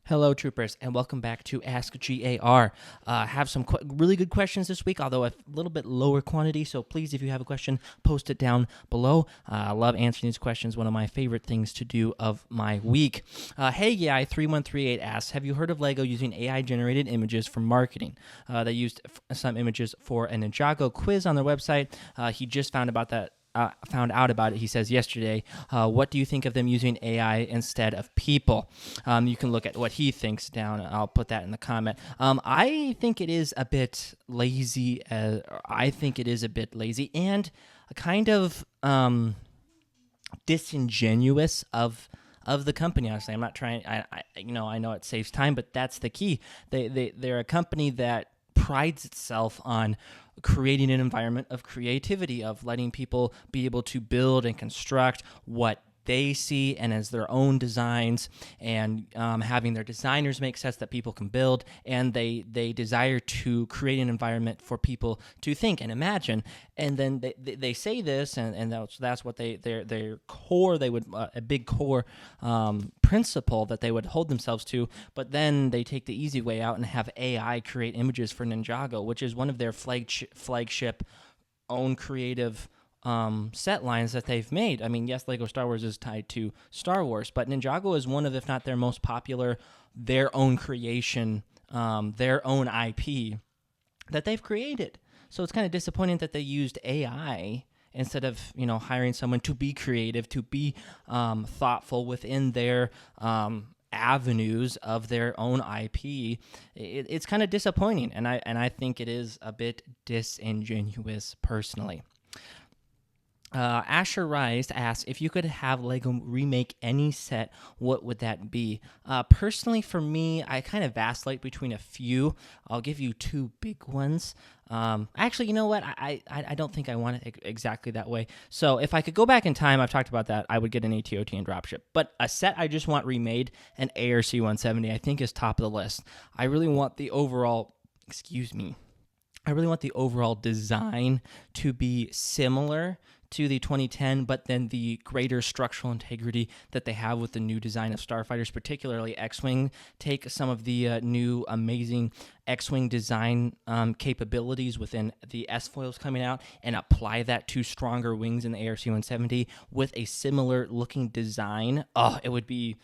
Hello, troopers, and welcome back to Ask G.A.R. Have some really good questions this week, although a little bit lower quantity, so please, if you have a question, post it down below. I love answering these questions, one of my favorite things to do of my week. Hey, Guy 3138 asks, have you heard of LEGO using AI-generated images for marketing? They used some images for a Ninjago quiz on their website. He just found out about it, he says, yesterday. What do you think of them using AI instead of people? You can look at what he thinks down. I'll put that in the comment. I think it is a bit lazy. And kind of disingenuous of the company. Honestly, I'm not trying. I know it saves time, but that's the key. They're a company that prides itself on creating an environment of creativity, of letting people be able to build and construct what they see and as their own designs, and having their designers make sets that people can build, and they desire to create an environment for people to think and imagine. And then they say this, and that's what their core, they would a big core principle that they would hold themselves to. But then they take the easy way out and have AI create images for Ninjago, which is one of their flagship own creative set lines that they've made. I mean, yes, Lego Star Wars is tied to Star Wars, but Ninjago is one of, if not their most popular, their own creation, their own IP that they've created. So it's kind of disappointing that they used AI instead of, hiring someone to be creative, to be thoughtful within their avenues of their own IP. It's kind of disappointing, and I think it is a bit disingenuous personally. Asher Rise asks, if you could have LEGO remake any set, what would that be? Personally, for me, I kind of vacillate between a few. I'll give you two big ones. Actually, you know what? I don't think I want it exactly that way. So if I could go back in time, I've talked about that, I would get an AT-OT and dropship. But a set I just want remade, an ARC 170, I think is top of the list. I really want the overall design to be similar to the 2010, but then the greater structural integrity that they have with the new design of starfighters, particularly X-Wing. Take some of the new amazing X-Wing design capabilities within the S-foils coming out and apply that to stronger wings in the ARC 170 with a similar looking design. It would be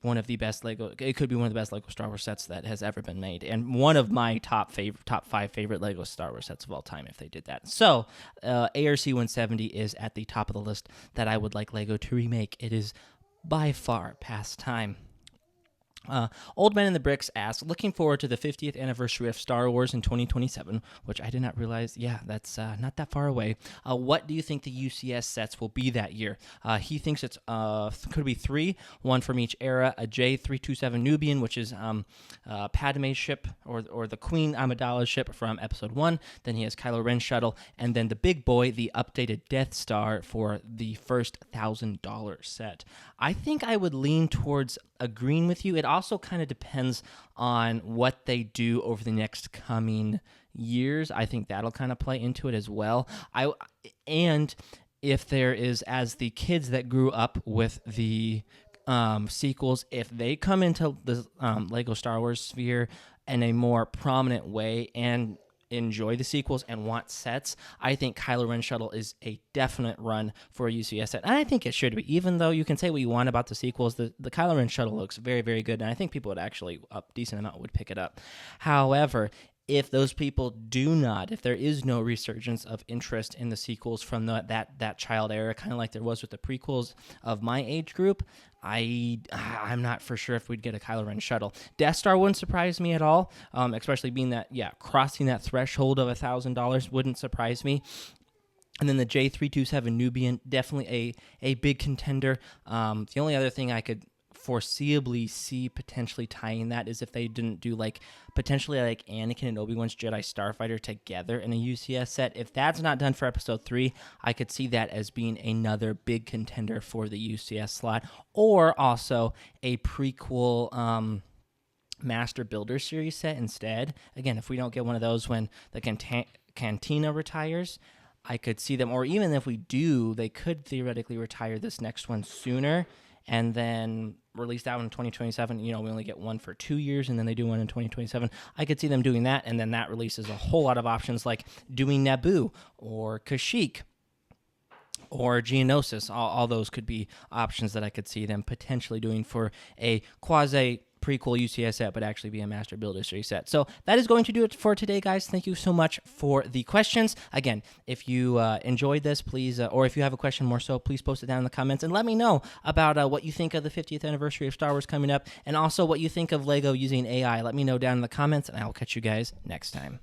one of the best Lego. It could be one of the best Lego Star Wars sets that has ever been made, and one of my top 5 favorite Lego Star Wars sets of all time if they did that. So, ARC 170 is at the top of the list that I would like Lego to remake. It is by far past time. Old Man in the Bricks asks, looking forward to the 50th anniversary of Star Wars in 2027, which I did not realize, that's not that far away. What do you think the UCS sets will be that year? He thinks it's could be 3, one from each era, a J327 Nubian, which is Padme's ship, or the Queen Amidala's ship from Episode 1, then he has Kylo Ren's shuttle, and then the big boy, the updated Death Star for the first $1,000 set. I think I would lean towards agreeing with you. It also kind of depends on what they do over the next coming years. I think that'll kind of play into it as well. And if there is, as the kids that grew up with the sequels, if they come into the Lego Star Wars sphere in a more prominent way and enjoy the sequels and want sets, I think Kylo Ren shuttle is a definite run for a UCS set, and I think it should be. Even though you can say what you want about the sequels, the Kylo Ren shuttle looks very, very good, and I think people would actually, a decent amount would pick it up. However, if those people do not, if there is no resurgence of interest in the sequels from that child era, kind of like there was with the prequels of my age group, I'm not for sure if we'd get a Kylo Ren shuttle. Death Star wouldn't surprise me at all, especially being that, crossing that threshold of $1,000 wouldn't surprise me. And then the J327 Nubian, definitely a big contender. The only other thing I could foreseeably see potentially tying that is if they didn't do potentially Anakin and Obi-Wan's Jedi Starfighter together in a UCS set. If that's not done for Episode 3, I could see that as being another big contender for the UCS slot, or also a prequel Master Builder series set instead. Again, if we don't get one of those when the Cantina retires, I could see them, or even if we do, they could theoretically retire this next one sooner, and then released out in 2027. We only get one for 2 years, and then they do one in 2027. I could see them doing that, and then that releases a whole lot of options like doing Naboo or Kashyyyk or Geonosis. All those could be options that I could see them potentially doing for a quasi prequel UCS set, but actually be a Master Builder Series set. So that is going to do it for today, guys. Thank you so much for the questions. Again, if you enjoyed this, please, or if you have a question more so, please post it down in the comments and let me know about what you think of the 50th anniversary of Star Wars coming up, and also what you think of LEGO using AI. Let me know down in the comments, and I will catch you guys next time.